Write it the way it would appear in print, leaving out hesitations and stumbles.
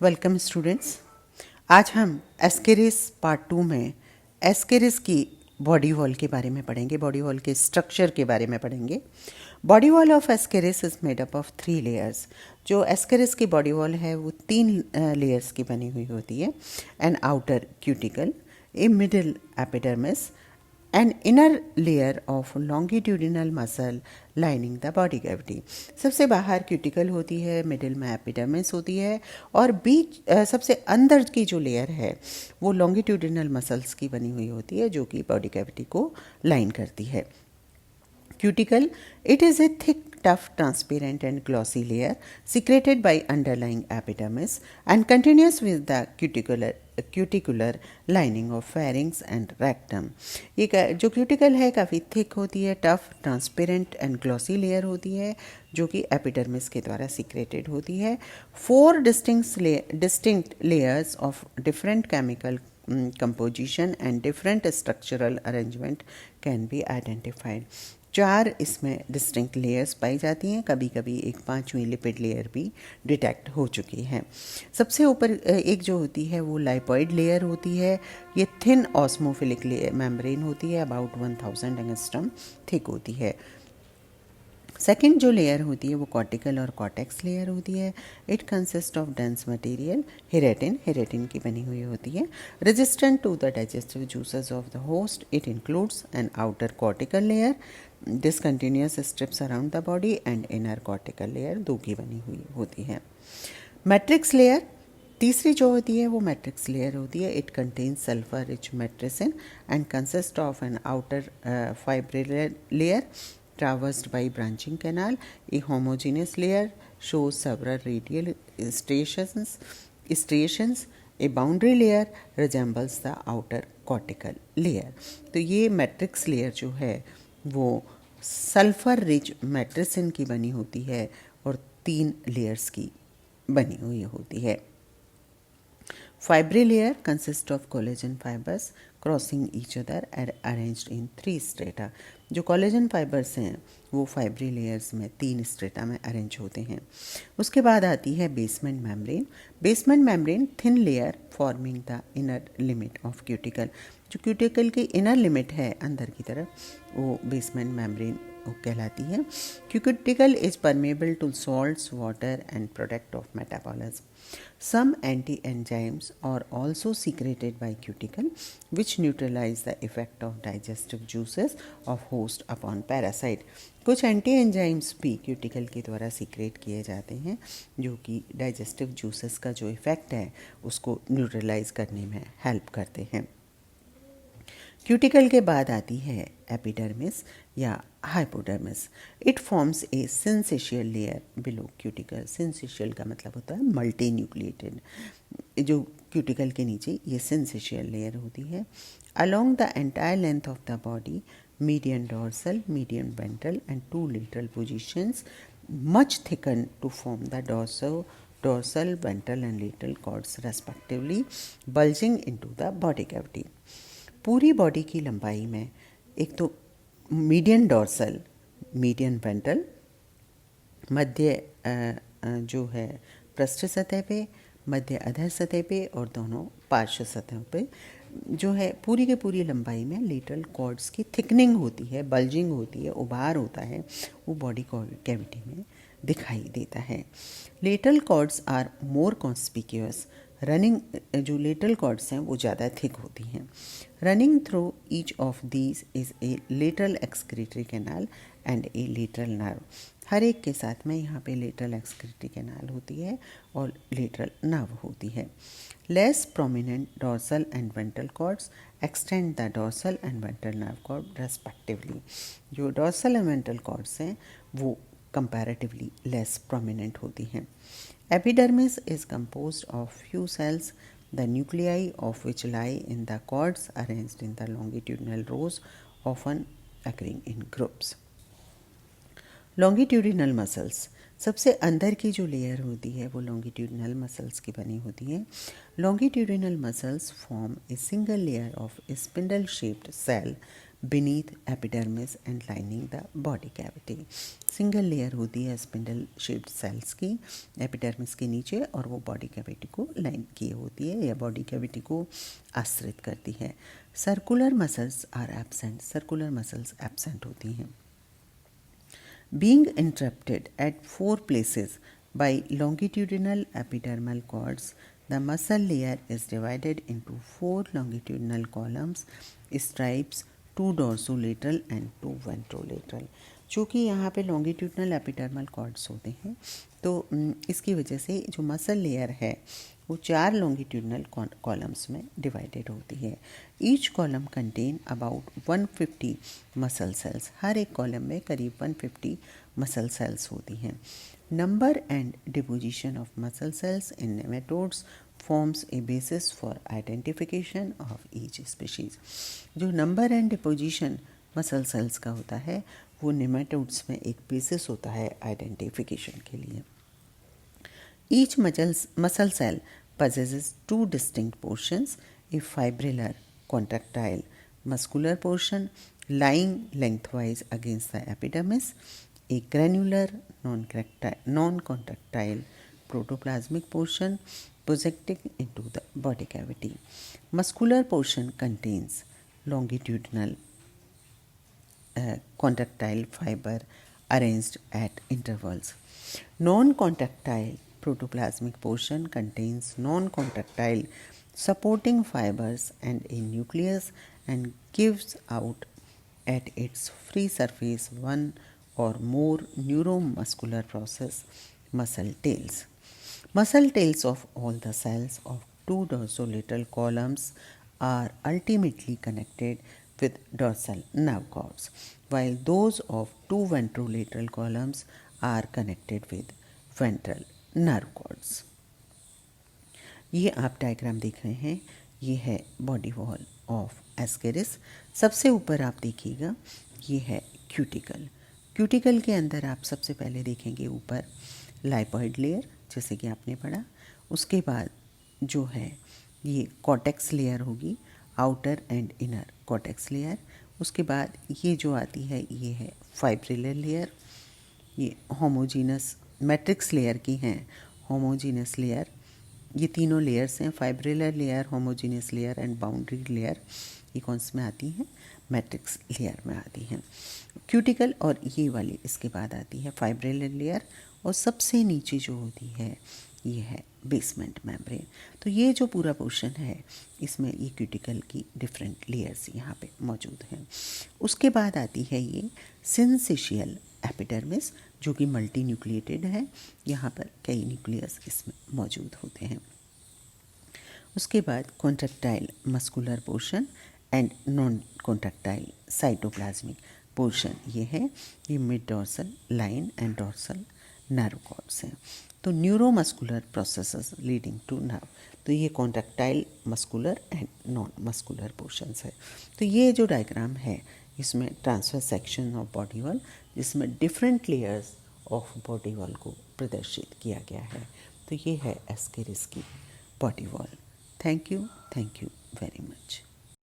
Welcome students. आज हम Ascaris part 2 में एस्केरिस की बॉडी वॉल के बारे में पढ़ेंगे, बॉडी वॉल के स्ट्रक्चर के बारे में पढ़ेंगे। Body wall of Ascaris is made up of 3 layers. जो एस्केरिस की बॉडी वॉल है वो 3 लेयर्स की बनी हुई होती है। An outer cuticle, a middle epidermis, an inner layer of longitudinal muscle lining the body cavity। सबसे बाहर क्यूटिकल होती है, मिडिल में एपिडर्मिस होती है और बीच सबसे अंदर की जो लेयर है वो लॉन्गिट्यूडिनल मसल्स की बनी हुई होती है जो कि बॉडी कैविटी को लाइन करती है। Cuticle, it is a thick, tough, transparent and glossy layer secreted by underlying epidermis and continuous with the cuticular lining of pharynx and rectum। ये जो क्यूटिकल है काफ़ी थिक होती है, tough, transparent and glossy layer होती है जो कि एपिडर्मिस के द्वारा सिक्रेटेड होती है। 4 distinct layers of different chemical composition and different structural arrangement can be identified। 4 इसमें डिस्टिंक्ट लेयर्स पाई जाती हैं, कभी कभी एक 5वीं लिपिड लेयर भी डिटेक्ट हो चुकी है। सबसे ऊपर एक जो होती है वो लाइपोइड लेयर होती है। ये थिन ऑस्मोफिलिक मेम्ब्रेन होती है, अबाउट 1000 एंगस्ट्रम थिक होती है। सेकेंड जो लेयर होती है वो कॉर्टिकल और कॉर्टेक्स लेयर होती है। It consist of dense material keratin की बनी हुई होती है, resistant to the digestive juices of the host. It includes an outer cortical layer, discontinuous strips around the body and inner cortical layer, 2 की बनी हुई होती है। मैट्रिक्स लेयर तीसरी जो होती है वो मैट्रिक्स लेयर होती है। It contains sulphur rich matricin and consist of an outer fibrillar layer traversed by branching canal. A homogeneous layer shows several radial striations. A boundary layer resembles the outer cortical layer। तो ये matrix layer जो है वो sulphur rich मैट्रिसिन की बनी होती है और 3 लेयर्स की बनी हुई होती है। Fibril layer consists of collagen fibers crossing each other and arranged in 3 strata। जो कोलेजन फाइबर्स हैं वो फाइब्री लेयर्स में 3 स्ट्रेटा में अरेंज होते हैं। उसके बाद आती है basement membrane. Basement membrane thin layer forming the inner limit of cuticle. जो क्यूटिकल की इनर लिमिट है अंदर की तरफ वो बेसमेंट मेम्ब्रेन कहलाती है। Cuticle is permeable to salts, water and product of metabolism. Some anti-enzymes are also secreted by cuticle which neutralize the effect of digestive juices of host upon parasite। कुछ anti enzymes भी cuticle के द्वारा secret किए जाते हैं जो कि digestive juices का जो इफ़ेक्ट है उसको न्यूट्रलाइज करने में हेल्प करते हैं। क्यूटिकल के बाद आती है एपिडर्मिस या hypodermis. It forms a syncytial layer below cuticle. Syncytial का मतलब होता है मल्टी न्यूक्लिएटेड। जो क्यूटिकल के नीचे ये सिंसेशियल लेयर होती है। Along the entire length of the body median dorsal, median ventral and 2 lateral positions much thickened to form the dorsal, ventral and lateral cords respectively, bulging into the body cavity। पूरी body की लंबाई में एक तो median dorsal, median ventral, मध्य जो है पृष्ठ सतह पे, मध्य अधर सतह पे और दोनों पार्श्व सतहों पे जो है पूरी के पूरी लंबाई में लेटरल कॉर्ड्स की थिकनिंग होती है, बल्जिंग होती है, उभार होता है, वो बॉडी कैविटी में दिखाई देता है। Lateral cords are more conspicuous. Running जो लेटरल कॉर्ड्स हैं वो ज़्यादा थिक होती हैं। Running through each of these is a lateral excretory canal and a lateral nerve. हर एक के साथ में यहाँ पे लेटरल एक्सक्रीटरी कैनाल होती है और लेटरल नर्व होती है। Less prominent dorsal and ventral cords extend the dorsal and ventral nerve cord respectively. जो डॉर्सल एंड वेंट्रल कॉर्ड्स हैं वो कंपैरेटिवली लेस प्रोमिनेंट होती हैं। Epidermis is composed of few cells, the nuclei of which lie in the cords arranged in the longitudinal rows, often occurring in groups। Longitudinal muscles, सबसे अंदर की जो layer होती है वो लॉन्गिट्यूडिनल मसल्स की बनी होती है। Longitudinal muscles form a single layer of spindle shaped cell beneath epidermis and lining the body cavity. Single layer होती है स्पिंडल शेप्ड सेल्स की एपिडर्मिस के नीचे और वो बॉडी कैविटी को लाइन किए होती है या बॉडी कैविटी को आश्रित करती है. Circular muscles are absent. Circular muscles absent होती हैं. Being interrupted at 4 places by longitudinal epidermal cords, the muscle layer is divided into 4 longitudinal columns, stripes, 2 dorsolateral and 2 ventrolateral. चूँकि यहाँ पे longitudinal epidermal cords होते हैं तो इसकी वजह से जो मसल लेयर है वो 4 longitudinal columns में divided होती है. Each column contain about 150 muscle cells. हर एक कॉलम में करीब 150 muscle cells होती हैं. Number and deposition of muscle cells in nematodes forms a basis for identification of each species. जो number and deposition muscle cells का होता है वो nematodes में एक basis होता है identification के लिए. Each muscle cell possesses 2 distinct portions, a fibrillar contractile muscular portion lying lengthwise against the epidermis, a granular non-contractile protoplasmic portion projecting into the body cavity. Muscular portion contains longitudinal contractile fiber arranged at intervals. Non-contractile protoplasmic portion contains non-contractile supporting fibers and a nucleus and gives out at its free surface one or more neuromuscular process muscle tails. Muscle tails of all the cells of 2 dorsolateral columns are ultimately connected with dorsal nerve cords, while those of 2 ventrolateral columns are connected with ventral nerve cords. ये आप diagram देख रहे हैं, ये है body wall of Ascaris. सबसे ऊपर आप देखिएगा ये है क्यूटिकल. क्यूटिकल के अंदर आप सबसे पहले देखेंगे ऊपर लाइपॉइड लेयर जैसे कि आपने पढ़ा. उसके बाद जो है ये कॉर्टेक्स लेयर होगी, outer and inner cortex layer. उसके बाद ये जो आती है ये है फाइब्रिलर लेयर. ये होमोजीनस मैट्रिक्स लेयर की हैं. होमोजीनस लेयर, ये तीनों लेयर्स हैं, fibrillar layer, homogeneous layer and boundary layer. ये कौन से में आती हैं? मैट्रिक्स लेयर में आती हैं. क्यूटिकल और ये वाली इसके बाद आती है फाइब्रिलर लेयर. और सबसे नीचे जो होती है ये है बेसमेंट मेम्ब्रेन. तो ये जो पूरा पोर्शन है इसमें ये क्यूटिकल की डिफरेंट लेयर्स यहाँ पे मौजूद हैं. उसके बाद आती है ये सिंसिशियल एपिडर्मिस जो कि मल्टी न्यूक्लिएटेड है. यहाँ पर कई न्यूक्लियस इसमें मौजूद होते हैं. उसके बाद contractile muscular portion and non contractile cytoplasmic portion ये है. ये mid dorsal line and dorsal nerve cords हैं. तो neuromuscular processes leading to nerve, तो ये contractile muscular and non muscular portions है. तो ये जो डायग्राम है इसमें transfer section of body wall जिसमें different layers of body wall को प्रदर्शित किया गया है. तो ये है एस्केरिस की body wall. Thank you very much.